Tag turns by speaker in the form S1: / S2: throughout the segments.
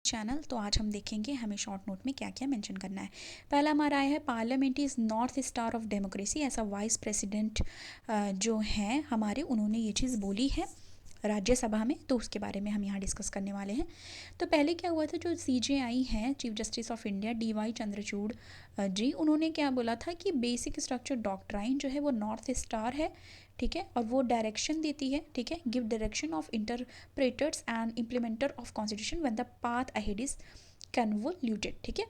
S1: Channel. तो आज हम देखेंगे हमें शॉर्ट नोट में क्या क्या मेंशन करना है। पहला हमारा आया है parliament is north star of democracy. ऐसा वाइस प्रेसिडेंट जो हैं हमारे, उन्होंने ये चीज़ बोली है राज्यसभा में, तो उसके बारे में हम यहाँ डिस्कस करने वाले हैं। तो पहले क्या हुआ था, जो CJI हैं, chief justice of India DY Chandrachud ji, उन्होंने क्या बोला था कि बेसिक स्ट्रक्चर डॉक्ट्राइन जो है वो नॉर्थ स्टार है, ठीक है, और वो डायरेक्शन देती है, ठीक है, give direction of interpreters and implementer of constitution when the path ahead is convoluted, ठीक है।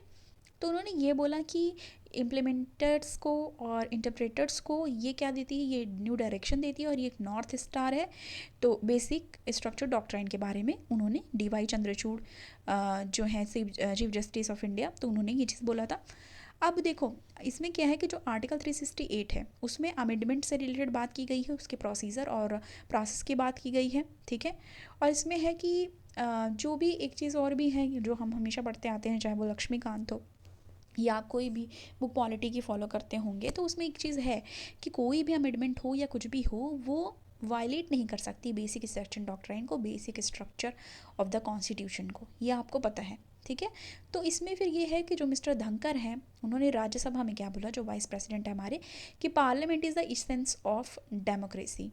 S1: तो उन्होंने ये बोला कि इम्प्लीमेंटर्स को और इंटरप्रेटर्स को ये क्या देती है, ये न्यू डायरेक्शन देती है और ये एक नॉर्थ स्टार है। तो बेसिक स्ट्रक्चर डॉक्ट्राइन के बारे में उन्होंने DY चंद्रचूड़ जो हैं चीफ जस्टिस ऑफ इंडिया, तो उन्होंने ये चीज़ बोला था। अब देखो इसमें क्या है कि जो आर्टिकल 368 है उसमें अमेंडमेंट से रिलेटेड बात की गई है, उसके प्रोसीजर और प्रोसेस की बात की गई है, ठीक है। और इसमें है कि जो भी एक चीज़ और भी है जो हम हमेशा पढ़ते आते हैं, चाहे वो लक्ष्मीकांत हो या कोई भी बुक पॉलिटी की फॉलो करते होंगे, तो उसमें एक चीज़ है कि कोई भी अमेंडमेंट हो या कुछ भी हो, वो वायलेट नहीं कर सकती बेसिक स्ट्रक्चर डॉक्ट्राइन को, basic structure of the constitution को, ये आपको पता है, ठीक है। तो इसमें फिर ये है कि जो मिस्टर धनखड़ हैं, उन्होंने राज्यसभा में क्या बोला, जो वाइस प्रेसिडेंट है हमारे, कि parliament is the essence of democracy,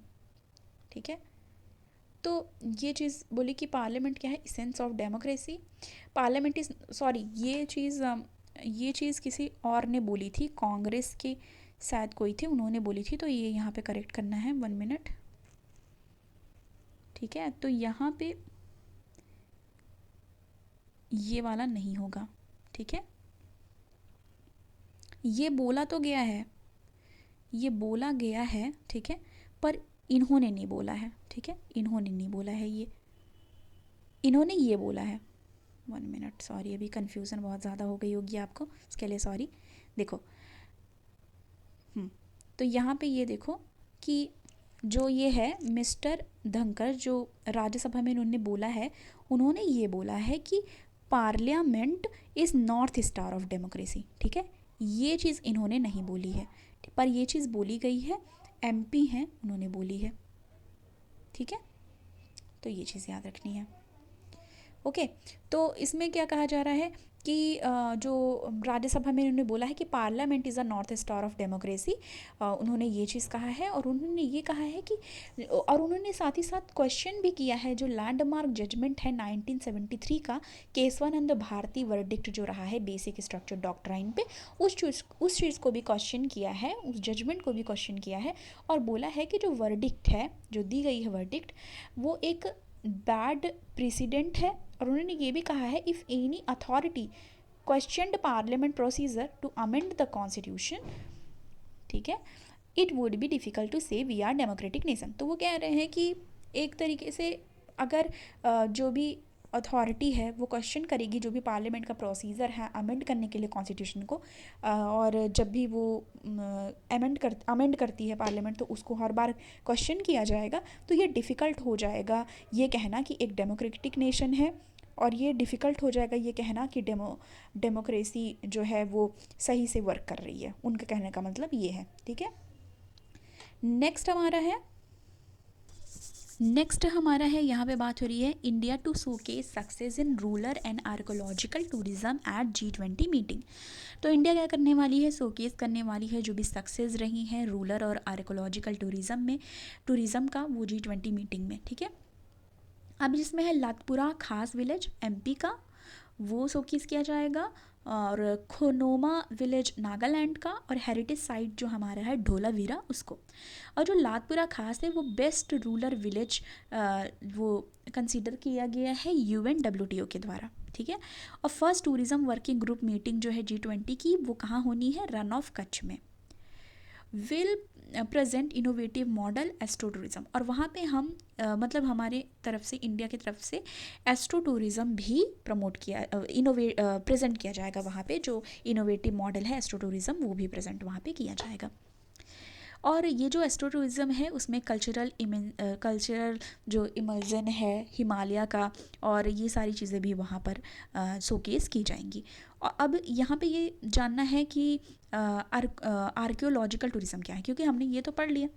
S1: ठीक है। तो ये चीज़ बोली कि पार्लियामेंट क्या है, essence of democracy. Parliament is sorry, ये चीज़ किसी और ने बोली थी, कांग्रेस के शायद कोई थे, उन्होंने बोली थी, तो ये यहाँ पे करेक्ट करना है, 1 मिनट, ठीक है। तो यहाँ पे ये वाला नहीं होगा, ठीक है। ये बोला तो गया है, ये बोला गया है, ठीक है, पर इन्होंने नहीं बोला है, ठीक है, इन्होंने नहीं बोला है, ये इन्होंने ये बोला है। 1 मिनट, सॉरी, अभी कन्फ्यूज़न बहुत ज़्यादा हो गई होगी आपको, इसके लिए सॉरी। देखो तो यहाँ पे ये देखो कि जो ये है मिस्टर धनखड़, जो राज्यसभा में उन्होंने बोला है, उन्होंने ये बोला है कि parliament is north star of democracy, ठीक है। ये चीज़ इन्होंने नहीं बोली है, पर ये चीज़ बोली गई है, MP हैं, उन्होंने बोली है, ठीक है। तो ये चीज़ याद रखनी है, ओके। तो इसमें क्या कहा जा रहा है कि जो राज्यसभा में उन्होंने बोला है कि parliament is a north star of democracy, उन्होंने ये चीज़ कहा है। और उन्होंने ये कहा है कि, और उन्होंने साथ ही साथ क्वेश्चन भी किया है, जो लैंडमार्क जजमेंट है 1973 का, केशवानंद भारती वर्डिक्ट जो रहा है बेसिक स्ट्रक्चर डॉक्ट्राइन पे, उस चीज़ को भी क्वेश्चन किया है, उस जजमेंट को भी क्वेश्चन किया है, और बोला है कि जो वर्डिक्ट है, जो दी गई है वर्डिक्ट, वो एक बैड प्रेसिडेंट है। और उन्होंने ये भी कहा है, if any authority questioned parliament procedure to amend the constitution, ठीक है, it would be difficult to say we are democratic nation. तो वो कह रहे हैं कि एक तरीके से अगर जो भी अथॉरिटी है वो क्वेश्चन करेगी जो भी पार्लियामेंट का प्रोसीजर है अमेंड करने के लिए कॉन्स्टिट्यूशन को, और जब भी वो अमेंड करती है पार्लियामेंट, तो उसको हर बार क्वेश्चन किया जाएगा, तो ये डिफ़िकल्ट हो जाएगा ये कहना कि एक डेमोक्रेटिक नेशन है, और ये डिफ़िकल्ट हो जाएगा ये कहना कि डेमोक्रेसी जो है वो सही से वर्क कर रही है। उनके कहने का मतलब ये है, ठीक है। नेक्स्ट हमारा है यहाँ पे बात हो रही है, India to showcase success in rural and archaeological tourism at G20 meeting. तो इंडिया क्या करने वाली है, शोकेस करने वाली है जो भी सक्सेस रही हैं रूरल और आर्कोलॉजिकल टूरिज्म का, वो G20 मीटिंग में, ठीक है। अब जिसमें है लातपुरा खास विलेज MP का, वो शोकेस किया जाएगा, और खोनोमा विलेज नागालैंड का, और हेरिटेज साइट जो हमारा है ढोलावीरा उसको। और जो लातपुरा खास है वो बेस्ट रूरल विलेज वो कंसीडर किया गया है UNWTO के द्वारा, ठीक है। और first tourism working group meeting जो है G20 की, वो कहाँ होनी है, रन ऑफ कच्छ में। Will present innovative model astro tourism, और वहाँ पे हम मतलब हमारे तरफ से, इंडिया की तरफ से एस्ट्रो टूरिज़्म भी प्रमोट किया, प्रेजेंट किया जाएगा वहाँ पे। जो इनोवेटिव मॉडल है एस्ट्रो टूरिज़्म, वो भी प्रेजेंट वहाँ पे किया जाएगा। और ये जो एस्ट्रो टूरिज़्म है उसमें कल्चरल जो इमर्जन है हिमालय का, और ये सारी चीज़ें भी वहाँ पर शोकेस की जाएंगी। और अब यहाँ पे ये जानना है कि आर्कियोलॉजिकल टूरिज़्म क्या है, क्योंकि हमने ये तो पढ़ लिया,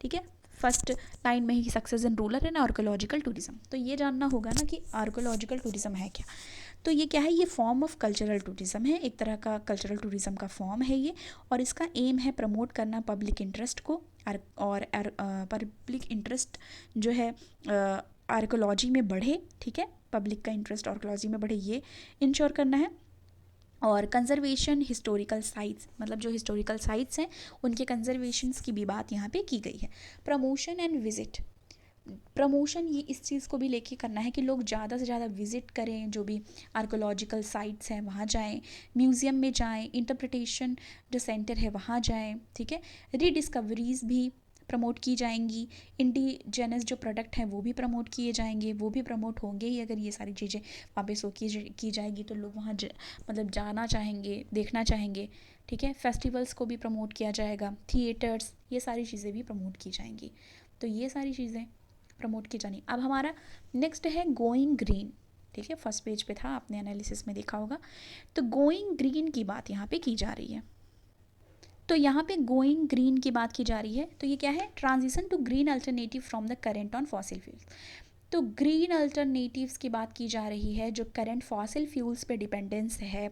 S1: ठीक है, फर्स्ट लाइन में ही success in rural and archaeological tourism. तो ये जानना होगा ना कि आर्कियोलॉजिकल टूरिज़्म है क्या। तो ये क्या है, ये फॉर्म ऑफ कल्चरल टूरिज़्म है, एक तरह का कल्चरल टूरिज़्म का फॉर्म है ये, और इसका एम है प्रमोट करना पब्लिक इंटरेस्ट को, और पब्लिक इंटरेस्ट जो है आर्कोलॉजी में बढ़े, ठीक है, पब्लिक का इंटरेस्ट आर्कोलॉजी में बढ़े, ये इंश्योर करना है। और कंजर्वेशन हिस्टोरिकल साइट्स, मतलब जो हिस्टोरिकल साइट्स हैं उनके कंजर्वेशंस की भी बात यहाँ पे की गई है। प्रमोशन एंड विजिट, प्रमोशन ये इस चीज़ को भी लेके करना है कि लोग ज़्यादा से ज़्यादा विजिट करें, जो भी आर्कोलॉजिकल साइट्स हैं वहाँ जाएं, म्यूज़ियम में जाएं, इंटरप्रिटेशन जो सेंटर है वहाँ जाएं, ठीक है। रीडिस्कवरीज़ भी प्रमोट की जाएंगी, इंडिजिनस जो प्रोडक्ट हैं वो भी प्रमोट किए जाएंगे, वो भी प्रमोट होंगे ही अगर ये सारी चीज़ें वहाँ पे शो की जाएगी तो लोग वहाँ मतलब जाना चाहेंगे, देखना चाहेंगे, ठीक है। फेस्टिवल्स को भी प्रमोट किया जाएगा, थिएटर्स, ये सारी चीज़ें भी प्रमोट की जाएंगी। तो ये सारी चीज़ें प्रमोट की जानी। अब हमारा नेक्स्ट है गोइंग ग्रीन, ठीक है, फर्स्ट पेज पे था, आपने एनालिसिस में देखा होगा। तो गोइंग ग्रीन की बात यहाँ पे की जा रही है। तो यहाँ पे गोइंग ग्रीन की बात की जा रही है, तो ये क्या है, transition to green alternative from the current on fossil fuels. तो ग्रीन अल्टरनेटिव्स की बात की जा रही है, जो करंट फॉसिल फ्यूल्स पे डिपेंडेंस है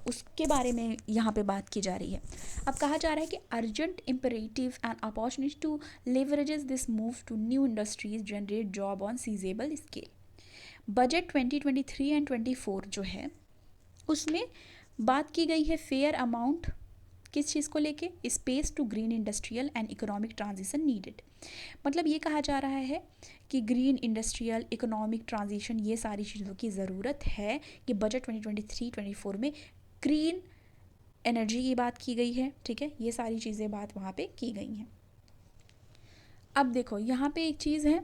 S1: उसके बारे में यहाँ पे बात की जा रही है। अब कहा जा रहा है कि urgent imperative and opportunity to leverages this move to new industries generate job on sizable scale. Budget 2023 and 24 जो है उसमें बात की गई है फेयर अमाउंट, किस चीज़ को लेके, space to green industrial and economic transition needed. मतलब ये कहा जा रहा है कि ग्रीन इंडस्ट्रियल इकोनॉमिक ट्रांजिशन ये सारी चीज़ों की ज़रूरत है कि बजट 2023-24 में ग्रीन एनर्जी की बात की गई है, ठीक है, ये सारी चीज़ें बात वहाँ पे की गई हैं। अब देखो यहाँ पे एक चीज़ है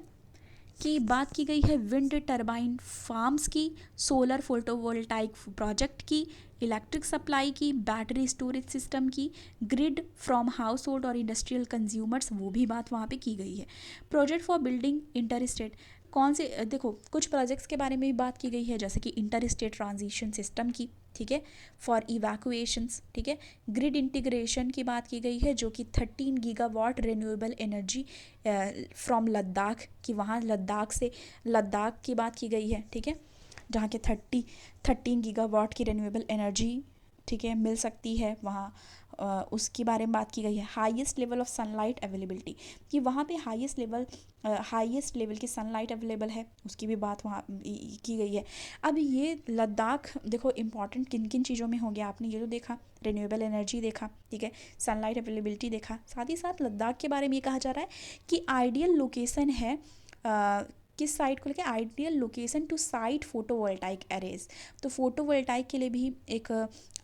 S1: कि बात की गई है विंड टरबाइन फार्म्स की, सोलर फोटोवोल्टाइक प्रोजेक्ट की, इलेक्ट्रिक सप्लाई की, बैटरी स्टोरेज सिस्टम की, ग्रिड फ्रॉम हाउस होल्ड और इंडस्ट्रियल कंज्यूमर्स, वो भी बात वहाँ पे की गई है। Project for building inter state, कौन से, देखो कुछ प्रोजेक्ट्स के बारे में भी बात की गई है, जैसे कि इंटर स्टेट ट्रांजिशन सिस्टम की, ठीक है, फॉर इवैक्यूएशंस, ठीक है। ग्रिड इंटीग्रेशन की बात की गई है, जो कि 13 gigawatt renewable energy from Ladakh की, वहाँ लद्दाख की बात की गई है, ठीक है, जहाँ के 13 गीगावाट की रिन्यूएबल एनर्जी, ठीक है, मिल सकती है वहाँ, उसके बारे में बात की गई है। Highest level of sunlight availability, कि वहाँ पे हाईएस्ट लेवल की सनलाइट अवेलेबल है, उसकी भी बात वहाँ की गई है। अब ये लद्दाख देखो इम्पॉर्टेंट किन किन चीज़ों में हो गया, आपने ये तो देखा, रिन्यूएबल एनर्जी देखा, ठीक है, सनलाइट अवेलेबिलिटी देखा, साथ ही साथ लद्दाख के बारे में ये कहा जा रहा है कि आइडियल लोकेशन है, किस साइट को लेके, ideal location to site photovoltaic arrays. तो फोटोवोल्टाइक के लिए भी एक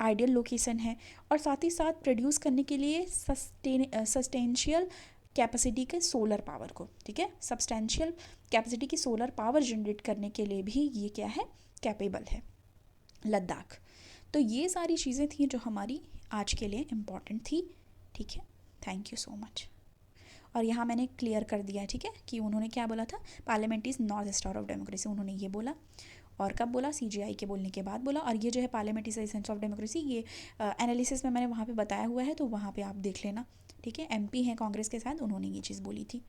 S1: आइडियल लोकेशन है, और साथ ही साथ प्रोड्यूस करने के लिए सस्टेंशियल कैपेसिटी के सोलर पावर को, ठीक है, सब्सटेंशियल कैपेसिटी की सोलर पावर जनरेट करने के लिए भी ये क्या है, कैपेबल है लद्दाख। तो ये सारी चीज़ें थी जो हमारी आज के लिए इम्पॉर्टेंट थी, ठीक है। Thank you so much. और यहाँ मैंने क्लियर कर दिया, ठीक है, कि उन्होंने क्या बोला था, parliament is north star of democracy, उन्होंने ये बोला, और कब बोला, सीजीआई के बोलने के बाद बोला। और ये जो है parliament is essence of democracy, ये एनालिसिस में मैंने वहाँ पे बताया हुआ है, तो वहाँ पे आप देख लेना, ठीक है। एमपी हैं कांग्रेस के साथ, उन्होंने ये चीज़ बोली थी,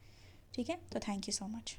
S1: ठीक है। तो थैंक यू सो मच।